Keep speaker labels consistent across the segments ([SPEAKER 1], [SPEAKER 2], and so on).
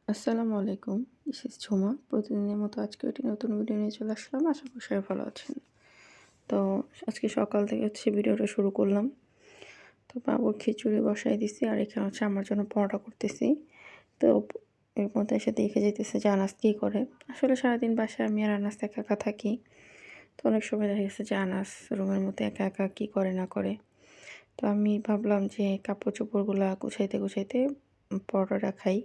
[SPEAKER 1] আসসালামু আলাইকুম। This is Jhuma. প্রতিদিনের মতো আজকেও একটি নতুন ভিডিও নিয়ে চলে আসলাম। আশা করি সবাই ভালো আছেন। তো আজকে সকাল থেকে ভিডিওটা শুরু করলাম। তো বাবুর খিচুড়ি বসাই দিছি আর এখানে আমার জন্য পরোটা করতেছি। তো এর মধ্যে এসে দেখে যাইতেছে যে আনাস কী করে। আসলে সারাদিন বাসায় আমি আর আনাস একা একা থাকি। তো অনেক সময় দেখা গেছে যে আনাস রুমের মধ্যে একা একা কী করে না করে। তো আমি ভাবলাম যে কাপড়-চোপড়গুলা গুছাইতে পরোটাটা খাই।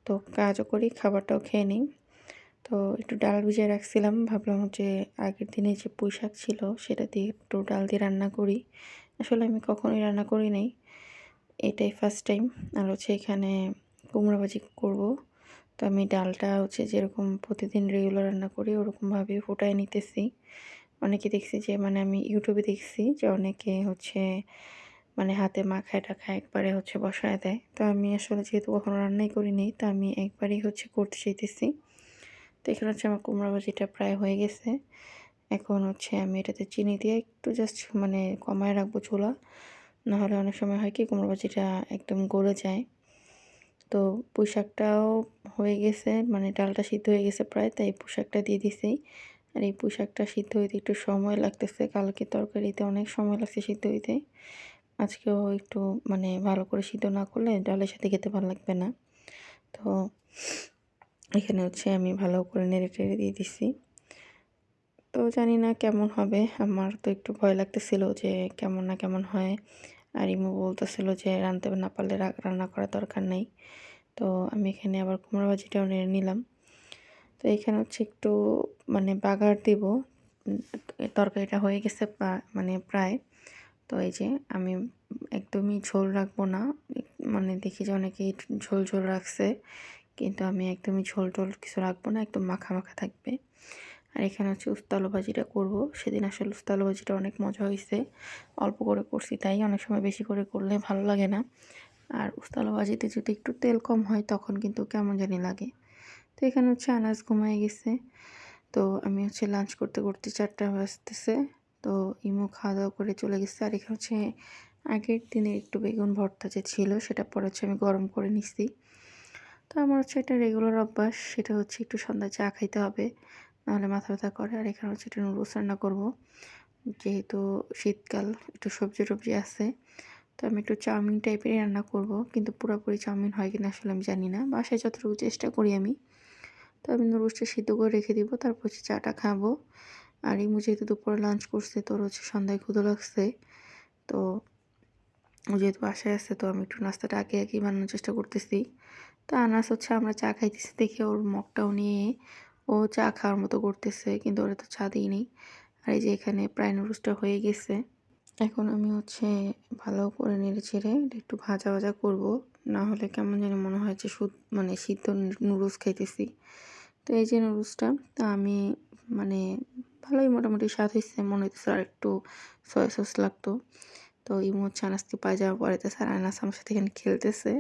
[SPEAKER 1] তো কাজও করি, খাবারটাও খেয়ে নিই। তো একটু ডাল ভিজিয়ে রাখছিলাম। ভাবলাম আগের দিনে যে পুঁইশাক ছিল সেটা দিয়ে একটু ডাল দিয়ে রান্না করি। আসলে আমি কখনোই রান্না করি নাই। এটাই ফার্স্ট টাইম। আর এখানে কুমড়া ভাজি করব। তো আমি ডালটা যেরকম প্রতিদিন রেগুলার রান্না করি ওরকমভাবে ফুটায় নিতেছি। অনেকে দেখছি যে আমি ইউটিউবে দেখছি যে অনেকে মানে হাতে মাখায়-টাখায় একবারে বসায় দেয়। তো আমি আসলে যেহেতু কখনো রান্নাই করিনি তো আমি একবারেই করতে চাইতেছি। তো এখানে আমার কুমড়া ভাজিটা প্রায় হয়ে গেছে। এখন আমি এটাতে চিনি দিয়ে একটু জাস্ট কমায় রাখবো চুলা। নাহলে অনেক সময় হয় কি কুমড়া ভাজিটা একদম গলে যায়। তো পুঁইশাকটাও হয়ে গেছে, ডালটা সিদ্ধ হয়ে গেছে প্রায়, তাই পুঁইশাকটা দিয়ে দিছি। আর এই পুঁইশাকটা সিদ্ধ হইতে একটু সময় লাগতেছে। কালকে তরকারিতে অনেক সময় লাগছে সিদ্ধ হইতে। আজকেও একটু ভালো করে সিদ্ধ না করলে ডালের সাথে খেতে ভালো লাগবে না। তো এখানে আমি ভালো করে নেড়ে-টেড়ে দিয়ে দিছি। তো জানি না কেমন হবে। আমার তো একটু ভয় লাগতেছিল যে কেমন না কেমন হয়। আর ইমু বলতেছিল যে রাঁধতে না পারলে রান্না করার দরকার নেই। তো আমি এখানে আবার কুমড়া ভাজিটাও নেড়ে নিলাম। তো এখানে একটু বাগার দিব। উম তরকারিটা হয়ে গেছে প্রায়। তো এই যে আমি একদমই ঝোল রাখবো না। দেখি যে অনেকেই ঝোল রাখছে। কিন্তু আমি একদমই ঝোল-টোল কিছু রাখবো না। একদম মাখা থাকবে। আর এখানে উস্তা আলু ভাজিটা করব। সেদিন আসলে উস্তা আলু ভাজিটা অনেক মজা হইছে। অল্প করে করছি তাই। অনেক সময় বেশি করে করলে ভালো লাগে না। আর উস্তা আলু ভাজিতে যদি একটু তেল কম হয় তখন কিন্তু কেমন জানি লাগে। তো এখানে আনাজ ঘুমায় গেছে। তো আমি লাঞ্চ করতে ৪টা বাজতেছে। তো ইমু খাওয়া-দাওয়া করে চলে গেছে। আর এখানে আগের দিনের একটু বেগুন ভর্তা যে ছিল সেটা পরে আমি গরম করে নিছি। তো আমার এটা রেগুলার অভ্যাস। সেটা একটু সন্ধ্যায় চা খাইতে হবে। নাহলে মাথা ব্যথা করে। আর এখানে একটা নুডলস রান্না করব। যেহেতু শীতকাল একটু সবজি-টবজি আছে। তো আমি একটু চাউমিন টাইপেরই রান্না করব। কিন্তু পুরাপুরি চাউমিন হয় কিনা আসলে আমি জানি না। বাসায় যতটুকু চেষ্টা করি আমি। তো আমি নুডলসটা সিদ্ধ করে রেখে দিব। তারপর চাটা খাবো। আর ইমু যেহেতু দুপুরে লাঞ্চ করছে তো ওর সন্ধ্যায় ক্ষুধা লাগছে। তো ও যেহেতু বাসায় আছে তো আমি একটু নাস্তাটা আগেই বানানোর চেষ্টা করতেছি। তো আনাস আমরা চা খাইতেছি দেখে ওর মগটাও নিয়ে ও চা খাওয়ার মতো করতেছে। কিন্তু ওরা তো চা দিইনি। আর এই যে এখানে প্রায় নুডলসটা হয়ে গেছে। এখন আমি ভালো করে নেড়ে-চেড়ে একটু ভাজা করব। না হলে কেমন জানি মনে হয় যে সিদ্ধ নুডলস খাইতেছি। তো এই যে নুডলসটা তা আমি মানে ভালোই মোটামুটি স্বাদ হইছে। মনে হইতেছে আরেকটু সয়া সস লাগতো। তো ইমু আনাসকে পায়জামা পরাইতেছে আর আনাস আমার সাথে এখানে খেলতেছে।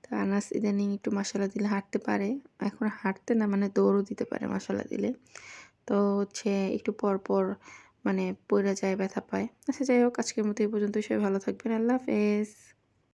[SPEAKER 1] তো আনাস ইদানিং একটু মাশাআল্লাহ দিলে হাঁটতে পারে। এখন হাঁটতে না দৌড়ও দিতে পারে মাশাআল্লাহ দিলে। তো একটু পর পইড়া যায়, ব্যথা পায়। আচ্ছা যাই হোক আজকের মতো এই পর্যন্তই। সবাই ভালো থাকবেন। আল্লাহ হাফেজ।